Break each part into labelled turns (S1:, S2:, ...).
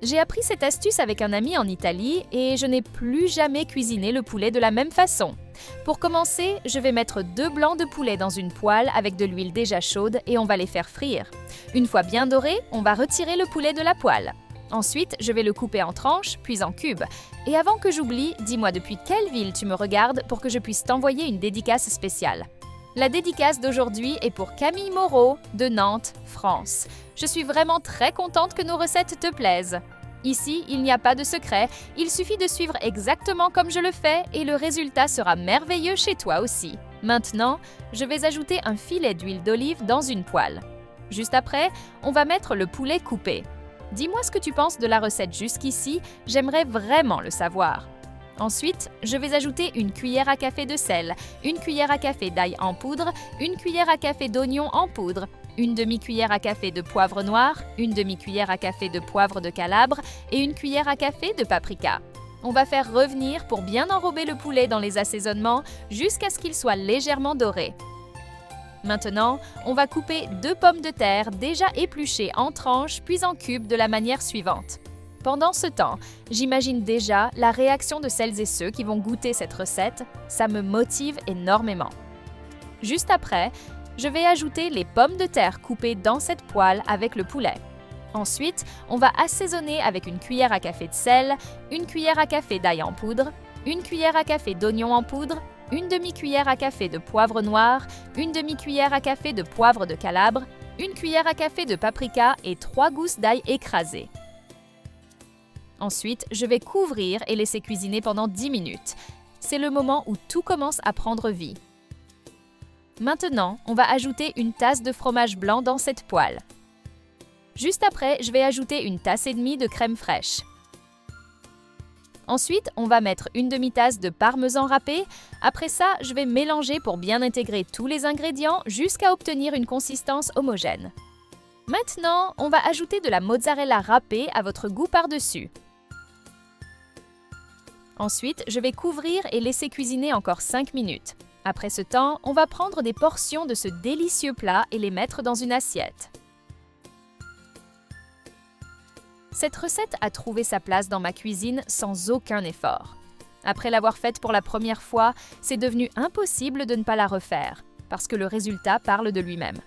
S1: J'ai appris cette astuce avec un ami en Italie et je n'ai plus jamais cuisiné le poulet de la même façon. Pour commencer, je vais mettre 2 blancs de poulet dans une poêle avec de l'huile déjà chaude et on va les faire frire. Une fois bien dorés, on va retirer le poulet de la poêle. Ensuite, je vais le couper en tranches, puis en cubes. Et avant que j'oublie, dis-moi depuis quelle ville tu me regardes pour que je puisse t'envoyer une dédicace spéciale. La dédicace d'aujourd'hui est pour Camille Moreau de Nantes, France. Je suis vraiment très contente que nos recettes te plaisent. Ici, il n'y a pas de secret, il suffit de suivre exactement comme je le fais et le résultat sera merveilleux chez toi aussi. Maintenant, je vais ajouter un filet d'huile d'olive dans une poêle. Juste après, on va mettre le poulet coupé. Dis-moi ce que tu penses de la recette jusqu'ici, j'aimerais vraiment le savoir. Ensuite, je vais ajouter une cuillère à café de sel, une cuillère à café d'ail en poudre, une cuillère à café d'oignon en poudre, une demi-cuillère à café de poivre noir, une demi-cuillère à café de poivre de Calabre et une cuillère à café de paprika. On va faire revenir pour bien enrober le poulet dans les assaisonnements jusqu'à ce qu'il soit légèrement doré. Maintenant, on va couper 2 pommes de terre déjà épluchées en tranches puis en cubes de la manière suivante. Pendant ce temps, j'imagine déjà la réaction de celles et ceux qui vont goûter cette recette, ça me motive énormément. Juste après, je vais ajouter les pommes de terre coupées dans cette poêle avec le poulet. Ensuite, on va assaisonner avec une cuillère à café de sel, une cuillère à café d'ail en poudre, une cuillère à café d'oignon en poudre, une demi-cuillère à café de poivre noir, une demi-cuillère à café de poivre de Calabre, une cuillère à café de paprika et 3 gousses d'ail écrasées. Ensuite, je vais couvrir et laisser cuisiner pendant 10 minutes. C'est le moment où tout commence à prendre vie. Maintenant, on va ajouter une tasse de fromage blanc dans cette poêle. Juste après, je vais ajouter une tasse et demie de crème fraîche. Ensuite, on va mettre une demi-tasse de parmesan râpé. Après ça, je vais mélanger pour bien intégrer tous les ingrédients jusqu'à obtenir une consistance homogène. Maintenant, on va ajouter de la mozzarella râpée à votre goût par-dessus. Ensuite, je vais couvrir et laisser cuisiner encore 5 minutes. Après ce temps, on va prendre des portions de ce délicieux plat et les mettre dans une assiette. Cette recette a trouvé sa place dans ma cuisine sans aucun effort. Après l'avoir faite pour la première fois, c'est devenu impossible de ne pas la refaire, parce que le résultat parle de lui-même.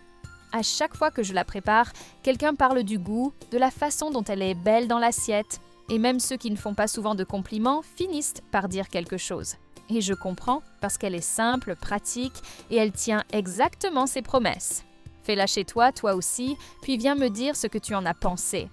S1: À chaque fois que je la prépare, quelqu'un parle du goût, de la façon dont elle est belle dans l'assiette, et même ceux qui ne font pas souvent de compliments finissent par dire quelque chose. Et je comprends, parce qu'elle est simple, pratique, et elle tient exactement ses promesses. Fais-la chez toi, toi aussi, puis viens me dire ce que tu en as pensé.